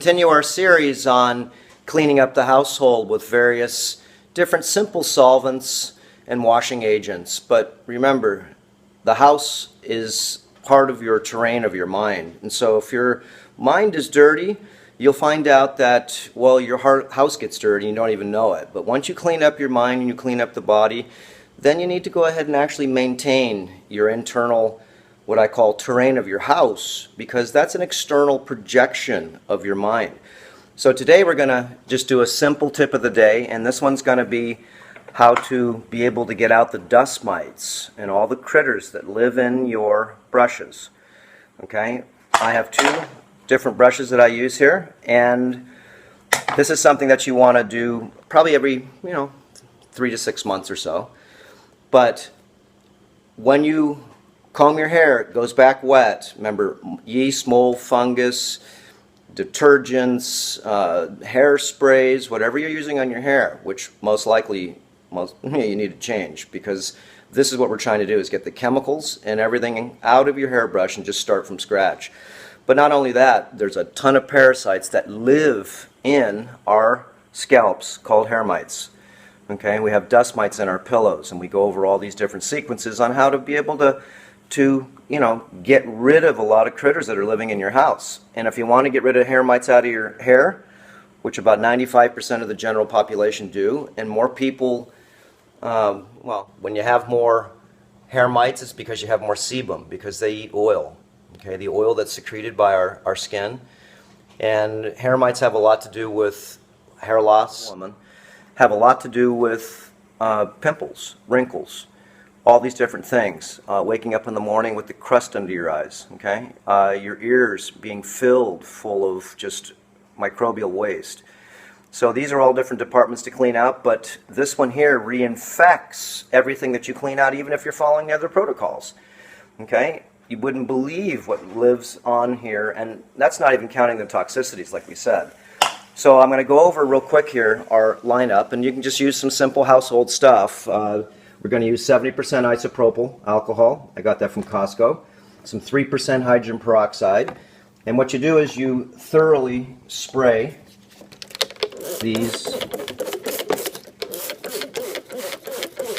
Continue our series on cleaning up the household with various different simple solvents and washing agents. But remember, the house is part of your terrain of your mind. And so if your mind is dirty, you'll find out that, well, your house gets dirty and you don't even know it. But once you clean up your mind and you clean up the body, then you need to go ahead and actually maintain your internal, what I call terrain of your house, because that's an external projection of your mind. So today we're going to just do a simple tip of the day, and this one's going to be how to be able to get out the dust mites and all the critters that live in your brushes. Okay, I have two different brushes that I use here, and this is something that you want to do probably every 3 to 6 months or so. But when you comb your hair, it goes back wet. Remember, yeast, mold, fungus, detergents, hairsprays, whatever you're using on your hair, which most likely you need to change, because this is what we're trying to do, is get the chemicals and everything out of your hairbrush and just start from scratch. But not only that, there's a ton of parasites that live in our scalps called hair mites. Okay, we have dust mites in our pillows, and we go over all these different sequences on how to be able to get rid of a lot of critters that are living in your house. And if you want to get rid of hair mites out of your hair, which about 95% of the general population do, and more people, when you have more hair mites, it's because you have more sebum, because they eat oil. Okay, the oil that's secreted by our skin. And hair mites have a lot to do with hair loss, have a lot to do with pimples, wrinkles, all these different things. Waking up in the morning with the crust under your eyes, okay? Your ears being filled full of just microbial waste. So these are all different departments to clean out, but this one here reinfects everything that you clean out, even if you're following the other protocols, okay? You wouldn't believe what lives on here, and that's not even counting the toxicities, like we said. So I'm going to go over real quick here our lineup, and you can just use some simple household stuff. We're going to use 70% isopropyl alcohol. I got that from Costco. Some 3% hydrogen peroxide. And what you do is you thoroughly spray these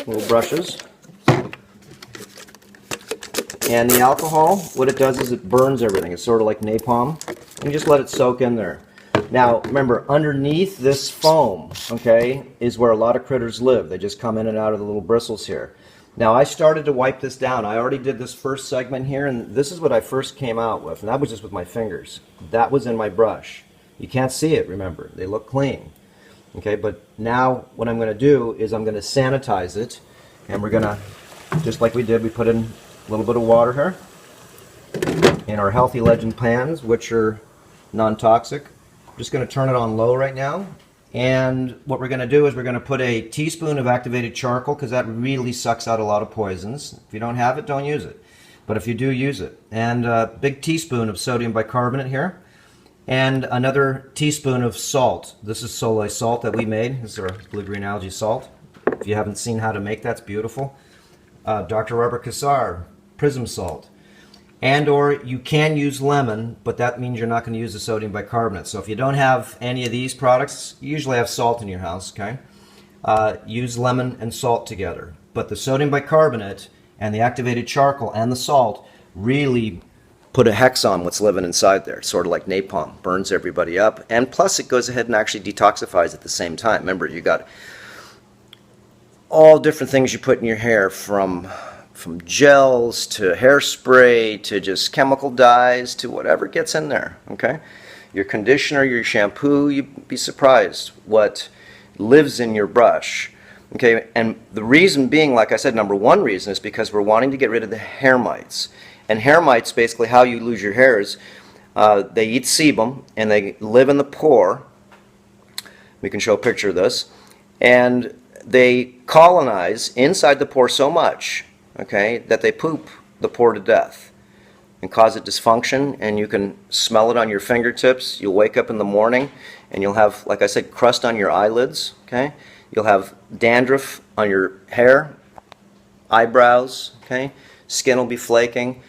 little brushes. And the alcohol, what it does is it burns everything. It's sort of like napalm. And you just let it soak in there. Now, remember, underneath this foam, okay, is where a lot of critters live. They just come in and out of the little bristles here. Now, I started to wipe this down. I already did this first segment here, and this is what I first came out with, and that was just with my fingers. That was in my brush. You can't see it, remember. They look clean. Okay, but now what I'm going to do is I'm going to sanitize it, and we're going to, just like we did, we put in a little bit of water here in our Healthy Legend pans, which are non-toxic. Just going to turn it on low right now, and what we're going to do is we're going to put a teaspoon of activated charcoal, because that really sucks out a lot of poisons. If you don't have it, don't use it, but if you do, use it. And a big teaspoon of sodium bicarbonate here, and another teaspoon of salt. This is Soleil salt that we made. This is our blue-green algae salt. If you haven't seen how to make that, it's beautiful. Dr. Robert Kassar prism salt. And or you can use lemon, but that means you're not going to use the sodium bicarbonate. So if you don't have any of these products, you usually have salt in your house, okay? Use lemon and salt together. But the sodium bicarbonate and the activated charcoal and the salt really put a hex on what's living inside there, sort of like napalm, burns everybody up. And plus it goes ahead and actually detoxifies at the same time. Remember, you got all different things you put in your hair, from gels to hairspray to just chemical dyes to whatever gets in there, okay? Your conditioner, your shampoo, you'd be surprised what lives in your brush, okay? And the reason being, like I said, number one reason is because we're wanting to get rid of the hair mites. And hair mites, basically how you lose your hair is they eat sebum and they live in the pore. We can show a picture of this. And they colonize inside the pore so much, okay, that they poop the pore to death and cause it dysfunction, and you can smell it on your fingertips. You'll wake up in the morning and you'll have, like I said, crust on your eyelids, okay? You'll have dandruff on your hair, eyebrows, okay? Skin will be flaking.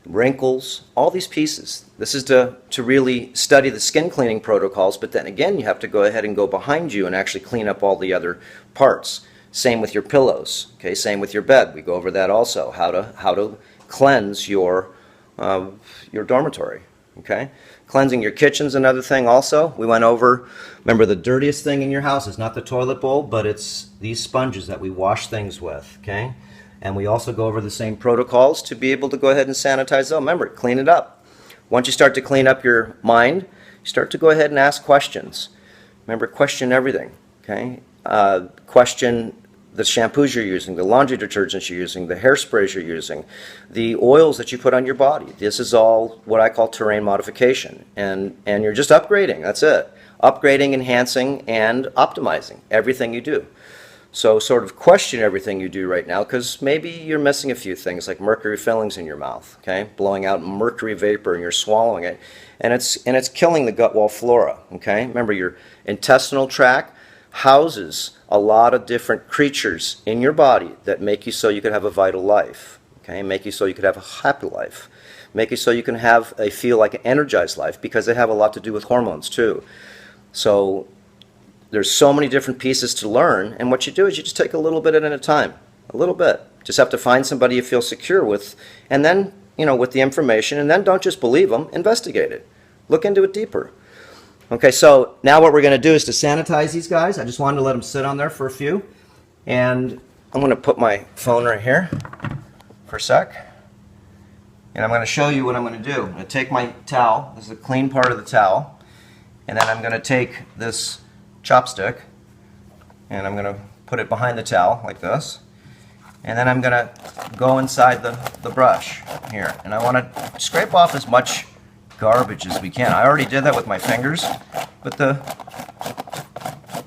wrinkles, all these pieces. This is to really study the skin cleaning protocols, but then again, you have to go ahead and go behind you and actually clean up all the other parts. Same with your pillows, okay? Same with your bed. We go over that also, how to cleanse your dormitory, okay? Cleansing your kitchen's another thing also. We went over, remember the dirtiest thing in your house is not the toilet bowl, but it's these sponges that we wash things with, okay? And we also go over the same protocols to be able to go ahead and sanitize them. Remember, clean it up. Once you start to clean up your mind, you start to go ahead and ask questions. Remember, question everything, okay? Question the shampoos you're using, the laundry detergents you're using, the hairsprays you're using, the oils that you put on your body. This is all what I call terrain modification. And you're just upgrading, that's it. Upgrading, enhancing, and optimizing everything you do. So sort of question everything you do right now, because maybe you're missing a few things like mercury fillings in your mouth, okay? Blowing out mercury vapor and you're swallowing it. And it's killing the gut wall flora, okay? Remember, your intestinal tract houses a lot of different creatures in your body that make you so you could have a vital life, okay? Make you so you could have a happy life. Make you so you can have feel like an energized life, because they have a lot to do with hormones too. So there's so many different pieces to learn, and what you do is you just take a little bit at a time, a little bit. Just have to find somebody you feel secure with, and then, with the information, and then don't just believe them, investigate it. Look into it deeper. Okay, so now what we're going to do is to sanitize these guys. I just wanted to let them sit on there for a few. And I'm going to put my phone right here for a sec. And I'm going to show you what I'm going to do. I'm going to take my towel. This is a clean part of the towel. And then I'm going to take this chopstick and I'm going to put it behind the towel like this. And then I'm going to go inside the brush here. And I want to scrape off as much garbage as we can. I already did that with my fingers, but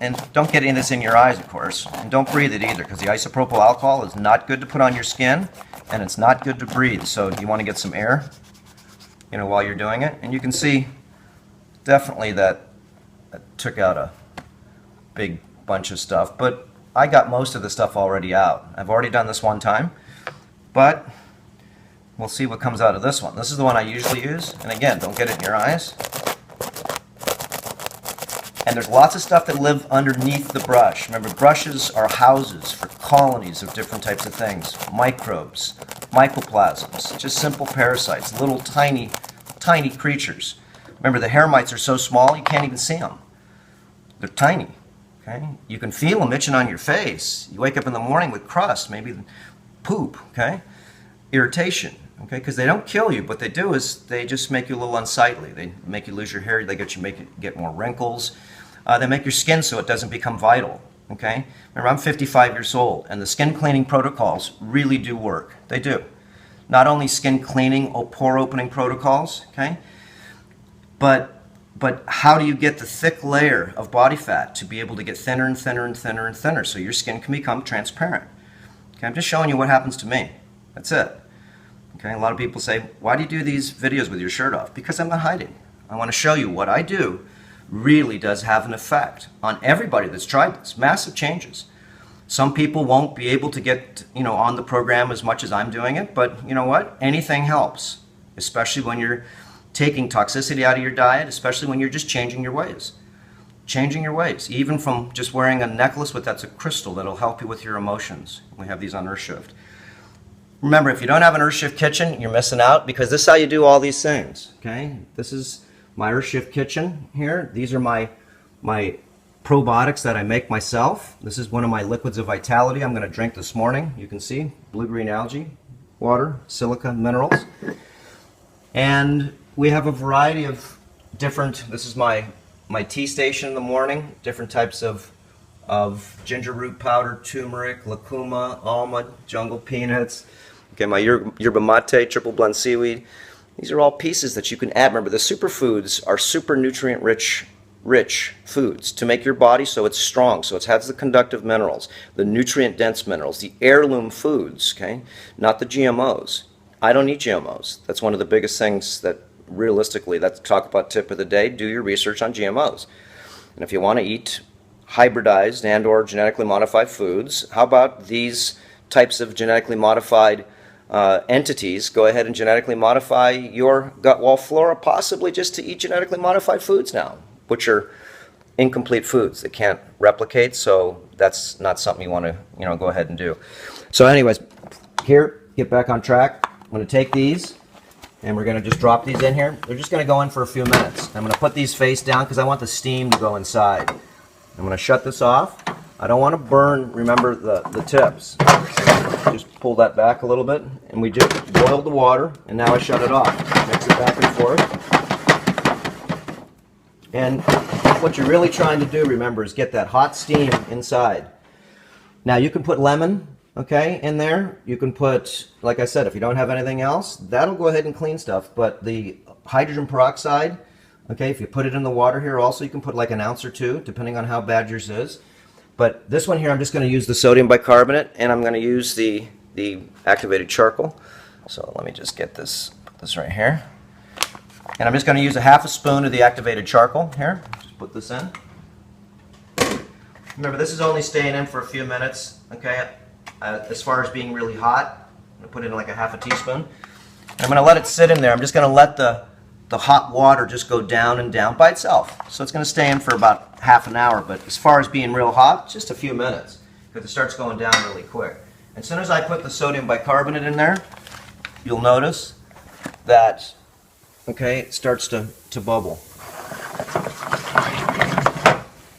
and don't get any of this in your eyes, of course, and don't breathe it either, because the isopropyl alcohol is not good to put on your skin, and it's not good to breathe. So you want to get some air, while you're doing it, and you can see definitely that I took out a big bunch of stuff, but I got most of the stuff already out. I've already done this one time, but we'll see what comes out of this one. This is the one I usually use. And again, don't get it in your eyes. And there's lots of stuff that live underneath the brush. Remember, brushes are houses for colonies of different types of things. Microbes, mycoplasms, just simple parasites, little tiny, tiny creatures. Remember, the hair mites are so small you can't even see them. They're tiny. Okay? You can feel them itching on your face. You wake up in the morning with crust, maybe poop, okay? Irritation. Okay, because they don't kill you, what they do is they just make you a little unsightly. They make you lose your hair, they get more wrinkles. They make your skin so it doesn't become vital. Okay, remember, I'm 55 years old, and the skin cleaning protocols really do work. They do. Not only skin cleaning or pore opening protocols, okay, but how do you get the thick layer of body fat to be able to get thinner and thinner and thinner and thinner so your skin can become transparent? Okay, I'm just showing you what happens to me. That's it. Okay, a lot of people say, why do you do these videos with your shirt off? Because I'm not hiding. I want to show you what I do really does have an effect on everybody that's tried this. Massive changes. Some people won't be able to get, on the program as much as I'm doing it, but you know what? Anything helps, especially when you're taking toxicity out of your diet, especially when you're just changing your ways. Changing your ways, even from just wearing a necklace that's a crystal that'll help you with your emotions. We have these on Earth Shift. Remember, if you don't have an Earth Shift kitchen, you're missing out, because this is how you do all these things. Okay, this is my Earth Shift kitchen here. These are my probiotics that I make myself. This is one of my liquids of vitality I'm going to drink this morning. You can see blue-green algae, water, silica, minerals. And we have a variety of different, this is my tea station in the morning, different types of ginger root powder, turmeric, lucuma, almond, jungle peanuts. Okay, my yerba mate, triple blend seaweed. These are all pieces that you can add. Remember, the superfoods are super nutrient rich foods to make your body so it's strong, so it has the conductive minerals, the nutrient dense minerals, the heirloom foods, okay? Not the GMOs. I don't eat GMOs. That's one of the biggest things that realistically, that's talk about tip of the day. Do your research on GMOs. And if you want to eat hybridized and or genetically modified foods, how about these types of genetically modified entities go ahead and genetically modify your gut wall flora, possibly just to eat genetically modified foods now, which are incomplete foods that can't replicate, so that's not something you want to go ahead and do. So anyways, here, get back on track. I'm going to take these and we're going to just drop these in here. They're just going to go in for a few minutes. I'm going to put these face down because I want the steam to go inside. I'm going to shut this off. I don't want to burn, remember, the tips. Just pull that back a little bit, and we just boiled the water, and now I shut it off. Mix it back and forth. And what you're really trying to do, remember, is get that hot steam inside. Now you can put lemon, okay, in there. You can put, like I said, if you don't have anything else, that'll go ahead and clean stuff. But the hydrogen peroxide, okay, if you put it in the water here also, you can put like an ounce or two, depending on how bad yours is. But this one here, I'm just going to use the sodium bicarbonate, and I'm going to use the activated charcoal. So let me just get this, put this right here. And I'm just going to use a half a spoon of the activated charcoal here. Just put this in. Remember, this is only staying in for a few minutes, okay? As far as being really hot, I'm going to put in like a half a teaspoon. And I'm going to let it sit in there. I'm just going to let the hot water just go down and down by itself. So it's going to stay in for about half an hour, but as far as being real hot, just a few minutes, because it starts going down really quick. As soon as I put the sodium bicarbonate in there, you'll notice that, okay, it starts to bubble.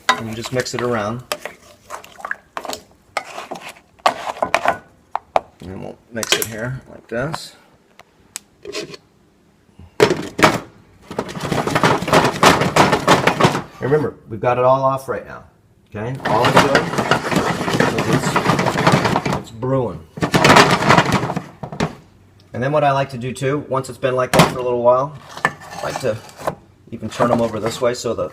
And you just mix it around. And we'll mix it here like this. Remember, we've got it all off right now. Okay, all it's doing is it's brewing. And then what I like to do too, once it's been like that for a little while, I like to even turn them over this way so the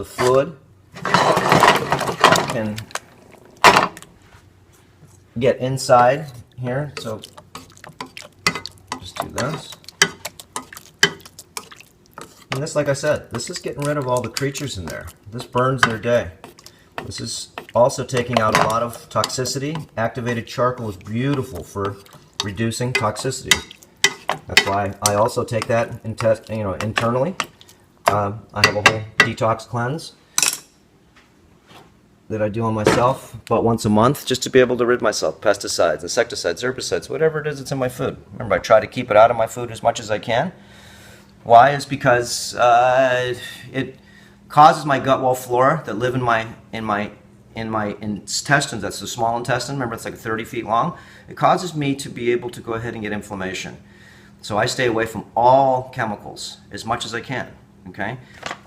fluid can get inside here. So just do this. And this, like I said, this is getting rid of all the creatures in there. This burns their day. This is also taking out a lot of toxicity. Activated charcoal is beautiful for reducing toxicity. That's why I also take that and test, internally. I have a whole detox cleanse that I do on myself about once a month, just to be able to rid myself of pesticides, insecticides, herbicides, whatever it is that's in my food. Remember, I try to keep it out of my food as much as I can. Why? Is because it causes my gut wall flora that live in my intestines. That's the small intestine. Remember, it's like 30 feet long. It causes me to be able to go ahead and get inflammation. So I stay away from all chemicals as much as I can. Okay,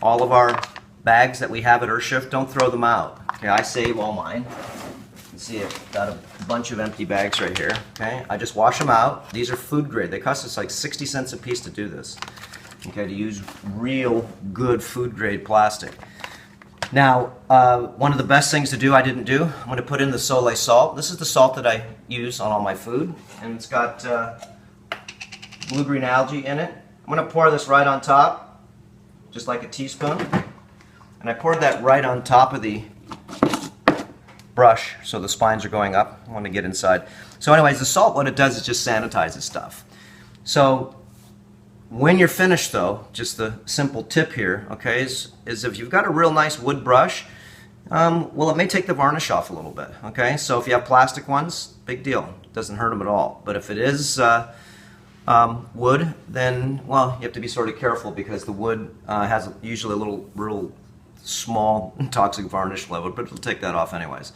all of our bags that we have at Earthshift, don't throw them out. Okay, I save all mine. You can see I've got a bunch of empty bags right here. Okay, I just wash them out. These are food grade. They cost us like 60 cents a piece to do this. Okay, to use real good food grade plastic. Now, one of the best things to do, I didn't do, I'm going to put in the Soleil salt. This is the salt that I use on all my food, and it's got blue-green algae in it. I'm going to pour this right on top, just like a teaspoon, and I poured that right on top of the brush, so the spines are going up. I want to get inside. So anyways, the salt, what it does is just sanitizes stuff. So when you're finished though, just the simple tip here, okay, is if you've got a real nice wood brush, well, it may take the varnish off a little bit, okay? So if you have plastic ones, big deal. It doesn't hurt them at all. But if it is wood, then, well, you have to be sort of careful because the wood has usually a little, real small toxic varnish level, but it'll take that off anyways.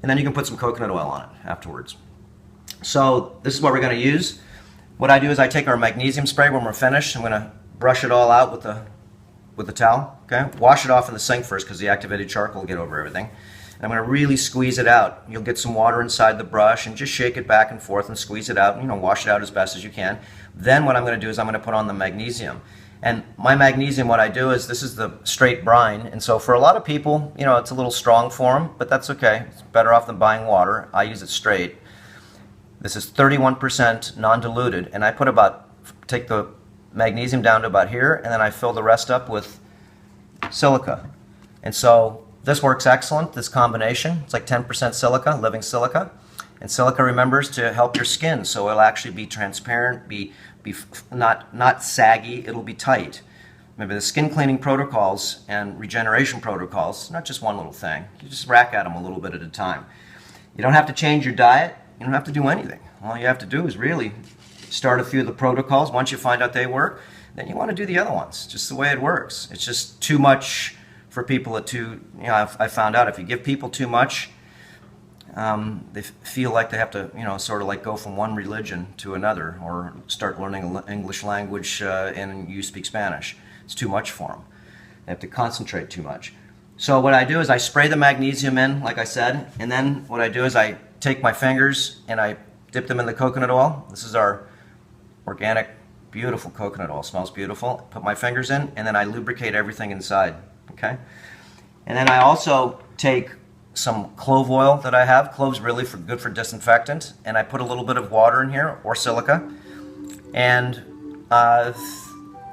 And then you can put some coconut oil on it afterwards. So this is what we're going to use. What I do is I take our magnesium spray when we're finished. I'm going to brush it all out with the towel. Okay, wash it off in the sink first because the activated charcoal will get over everything. And I'm going to really squeeze it out. You'll get some water inside the brush and just shake it back and forth and squeeze it out. Wash it out as best as you can. Then what I'm going to do is I'm going to put on the magnesium. And my magnesium, what I do is this is the straight brine. And so for a lot of people, it's a little strong for them, but that's okay. It's better off than buying water. I use it straight. This is 31% non-diluted, and I take the magnesium down to about here, and then I fill the rest up with silica. And so this works excellent, this combination. It's like 10% silica, living silica. And silica, remembers, to help your skin, so it'll actually be transparent, be not saggy, it'll be tight. Remember, the skin cleaning protocols and regeneration protocols, not just one little thing. You just rack at them a little bit at a time. You don't have to change your diet. You don't have to do anything. All you have to do is really start a few of the protocols. Once you find out they work, then you want to do the other ones, just the way it works. It's just too much for people I found out if you give people too much, they feel like they have to, sort of like go from one religion to another, or start learning English language and you speak Spanish. It's too much for them. They have to concentrate too much. So what I do is I spray the magnesium in, like I said, and then what I do is I take my fingers and I dip them in the coconut oil. This is our organic, beautiful coconut oil. Smells beautiful. Put my fingers in, and then I lubricate everything inside. Okay? And then I also take some clove oil that I have. Clove's really good for disinfectant. And I put a little bit of water in here, or silica, and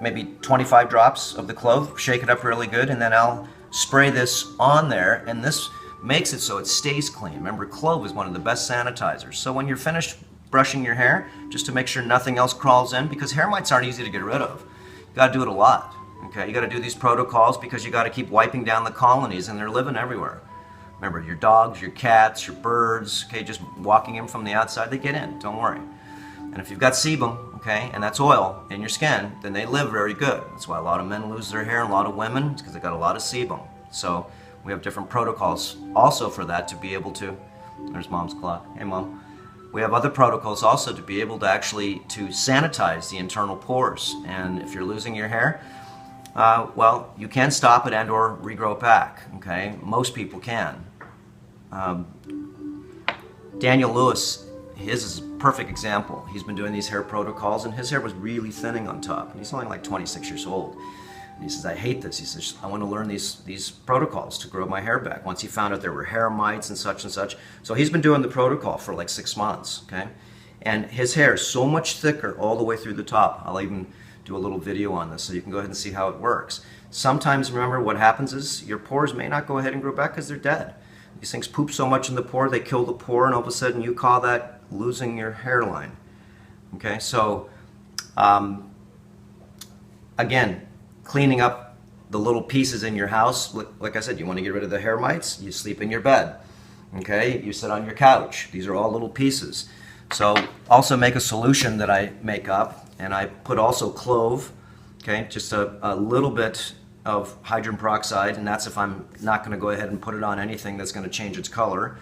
maybe 25 drops of the clove. Shake it up really good, and then I'll spray this on there, and this makes it so it stays clean. Remember, clove is one of the best sanitizers. So when you're finished brushing your hair, just to make sure nothing else crawls in, because hair mites aren't easy to get rid of. You got to do it a lot. Okay, you got to do these protocols because you got to keep wiping down the colonies, and they're living everywhere. Remember, your dogs, your cats, your birds, okay, just walking in from the outside, they get in, don't worry. And if you've got sebum, okay, and that's oil in your skin, then they live very good. That's why a lot of men lose their hair and a lot of women, it's because they got a lot of sebum. So we have different protocols also for that to be able to, there's Mom's clock, hey Mom. We have other protocols also to be able to actually to sanitize the internal pores. And if you're losing your hair, well, you can stop it and or regrow it back, okay? Most people can. Daniel Lewis, his is a perfect example. He's been doing these hair protocols, and his hair was really thinning on top. And he's only like 26 years old. And he says, I hate this. He says, I want to learn these protocols to grow my hair back. Once he found out there were hair mites and such and such. So he's been doing the protocol for like 6 months, okay? And his hair is so much thicker all the way through the top. I'll even do a little video on this so you can go ahead and see how it works. Sometimes, remember, what happens is your pores may not go ahead and grow back because they're dead. These things poop so much in the pore, they kill the pore, and all of a sudden you call that losing your hairline. Okay, so again, cleaning up the little pieces in your house. Like I said, you want to get rid of the hair mites, you sleep in your bed. Okay, you sit on your couch. These are all little pieces. So also make a solution that I make up, and I put also clove, okay, just a little bit of hydrogen peroxide, and that's if I'm not going to go ahead and put it on anything that's going to change its color.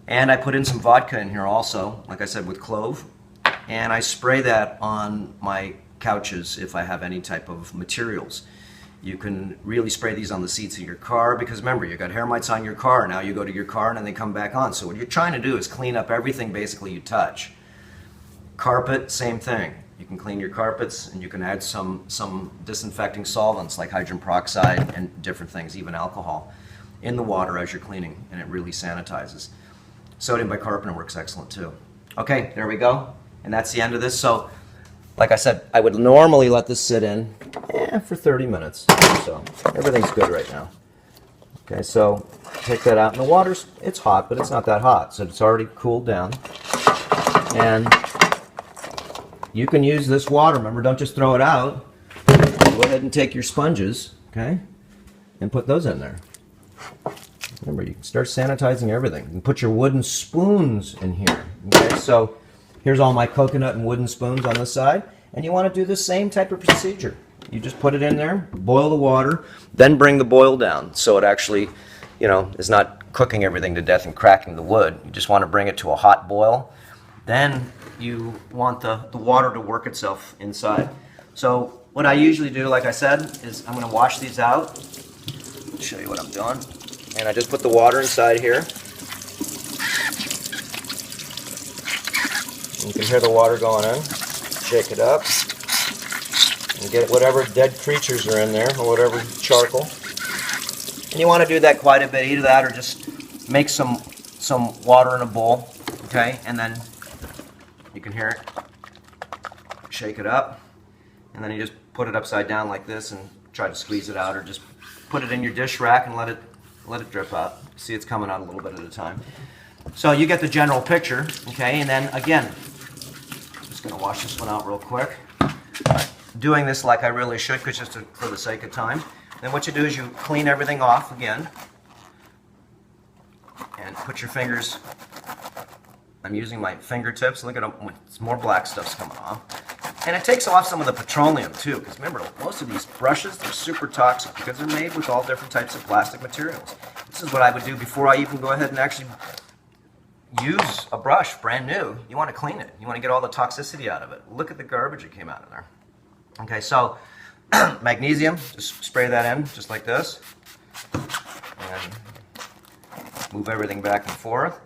And I put in some vodka in here also, like I said, with clove, and I spray that on my couches if I have any type of materials. You can really spray these on the seats of your car, because remember, you got hair mites on your car. Now you go to your car and then they come back on. So what you're trying to do is clean up everything basically you touch. Carpet, same thing. You can clean your carpets, and you can add some disinfecting solvents like hydrogen peroxide and different things, even alcohol, in the water as you're cleaning, and it really sanitizes. Sodium bicarbonate works excellent too. Okay, there we go. And that's the end of this. So, like I said, I would normally let this sit in for 30 minutes. So everything's good right now. Okay, so take that out. And the water's, it's hot, but it's not that hot. So it's already cooled down. And you can use this water. Remember, don't just throw it out. Go ahead and take your sponges, okay, and put those in there. Remember, you can start sanitizing everything. You can put your wooden spoons in here. Okay, so here's all my coconut and wooden spoons on this side. And you want to do the same type of procedure. You just put it in there, boil the water, then bring the boil down so it actually, is not cooking everything to death and cracking the wood. You just want to bring it to a hot boil. Then you want the water to work itself inside. So what I usually do, like I said, is I'm going to wash these out. I'll show you what I'm doing. And I just put the water inside here. You can hear the water going in. Shake it up. And get whatever dead creatures are in there, or whatever charcoal. And you want to do that quite a bit. Either that or just make some water in a bowl. Okay? And then you can hear it. Shake it up. And then you just put it upside down like this and try to squeeze it out, or just put it in your dish rack and let it drip out. See, it's coming out a little bit at a time. So you get the general picture, okay? And then again, I'm just going to wash this one out real quick. Doing this like I really should, because just for the sake of time. Then what you do is you clean everything off again, and put your fingers. I'm using my fingertips. Look at them. It's more black stuff's coming off. And it takes off some of the petroleum too, because remember, most of these brushes, they're super toxic because they're made with all different types of plastic materials. This is what I would do before I even go ahead and actually use a brush brand new. You want to clean it. You want to get all the toxicity out of it. Look at the garbage that came out of there. Okay, so magnesium, just spray that in just like this. And move everything back and forth.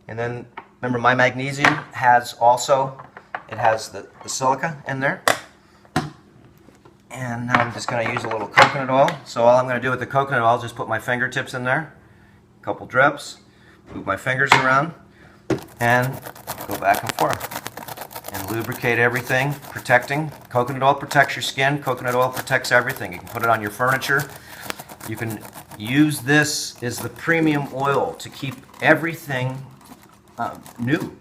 And then remember, my magnesium has also, it has the silica in there. And now I'm just going to use a little coconut oil. So all I'm going to do with the coconut oil is just put my fingertips in there, a couple drips, move my fingers around, and go back and forth. And lubricate everything, protecting. Coconut oil protects your skin. Coconut oil protects everything. You can put it on your furniture. You can use this as the premium oil to keep everything new.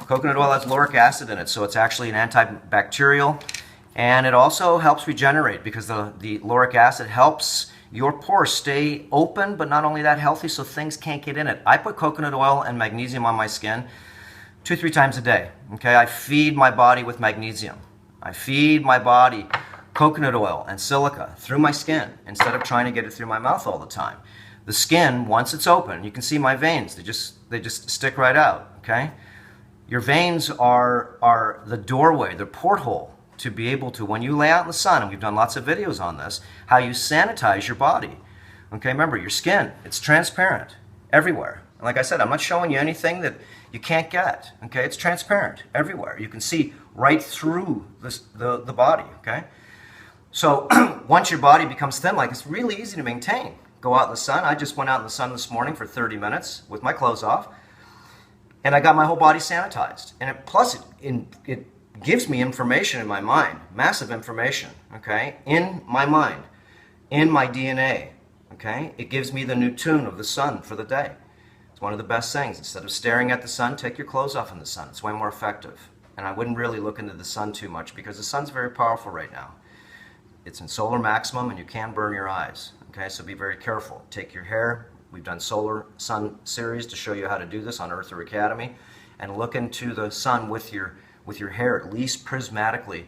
Coconut oil has lauric acid in it, so it's actually an antibacterial, and it also helps regenerate because the lauric acid helps your pores stay open, but not only that, healthy, so things can't get in it. I put coconut oil and magnesium on my skin 2-3 times a day. Okay, I feed my body with magnesium. I feed my body coconut oil and silica through my skin instead of trying to get it through my mouth all the time. The skin, once it's open, you can see my veins. They just stick right out. Okay, your veins are the doorway, the porthole to be able to, when you lay out in the sun, and we've done lots of videos on this, how you sanitize your body. Okay, remember, your skin, it's transparent everywhere. And like I said, I'm not showing you anything that you can't get. Okay, it's transparent everywhere. You can see right through the body. Okay, so once your body becomes thin, like, it's really easy to maintain. Go out in the sun. I just went out in the sun this morning for 30 minutes with my clothes off, and I got my whole body sanitized. And plus it gives me information in my mind, massive information, okay, in my mind, in my DNA, okay? It gives me the new tune of the sun for the day. It's one of the best things. Instead of staring at the sun, take your clothes off in the sun. It's way more effective. And I wouldn't really look into the sun too much because the sun's very powerful right now. It's in solar maximum and you can burn your eyes, okay? So be very careful. Take your hair. We've done solar sun series to show you how to do this on Earther Academy, and look into the sun with your hair, at least prismatically,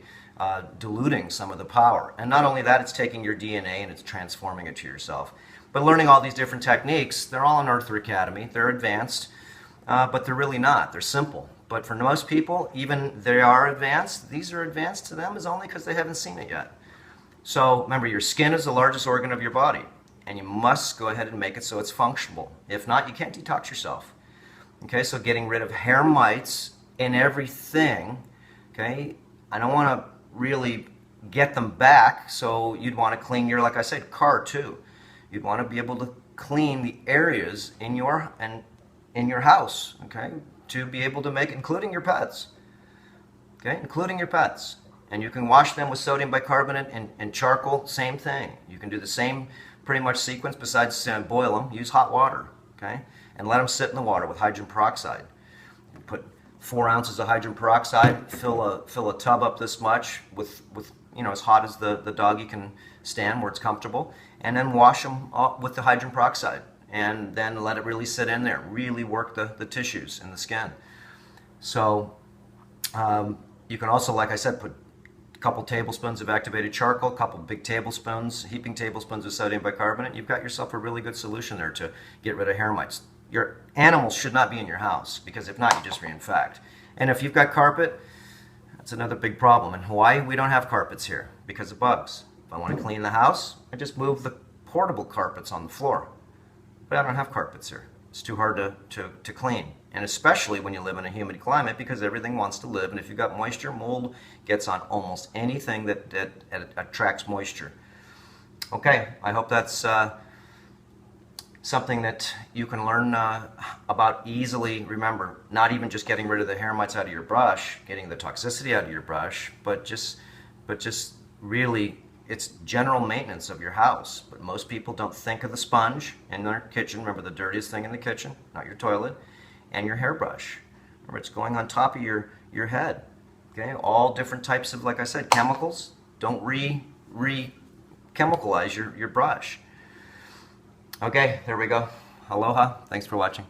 diluting some of the power. And not only that, it's taking your DNA and it's transforming it to yourself. But learning all these different techniques, they're all in Earther Academy. They're advanced, but they're really not. They're simple. But for most people, even they are advanced, these are advanced to them is only because they haven't seen it yet. So remember, your skin is the largest organ of your body, and you must go ahead and make it so it's functional. If not, you can't detox yourself. Okay, so getting rid of hair mites in everything, okay, I don't want to really get them back, so you'd want to clean your, like I said, car too. You'd want to be able to clean the areas in your house, okay, to be able to make, including your pets, okay, including your pets. And you can wash them with sodium bicarbonate and charcoal, same thing. You can do the same pretty much sequence besides boil them. Use hot water, okay, and let them sit in the water with hydrogen peroxide. You put 4 ounces of hydrogen peroxide, fill a tub up this much with you know, as hot as the doggy can stand where it's comfortable, and then wash them with the hydrogen peroxide, and then let it really sit in there, really work the tissues in the skin. So you can also, like I said, put a couple tablespoons of activated charcoal, a couple big tablespoons, heaping tablespoons of sodium bicarbonate. You've got yourself a really good solution there to get rid of hair mites. Your animals should not be in your house, because if not, you just reinfect. And if you've got carpet, that's another big problem. In Hawaii, we don't have carpets here because of bugs. If I want to clean the house, I just move the portable carpets on the floor. But I don't have carpets here. It's too hard to clean. And especially when you live in a humid climate, because everything wants to live. And if you've got moisture, mold gets on almost anything that attracts moisture. Okay, I hope that's something that you can learn about easily. Remember, not even just getting rid of the hair mites out of your brush, getting the toxicity out of your brush, but just really, it's general maintenance of your house. But most people don't think of the sponge in their kitchen. Remember, the dirtiest thing in the kitchen, not your toilet, and your hairbrush. Remember, it's going on top of your head. Okay, all different types of, like I said, chemicals. Don't re-chemicalize your brush. Okay, there we go. Aloha. Thanks for watching.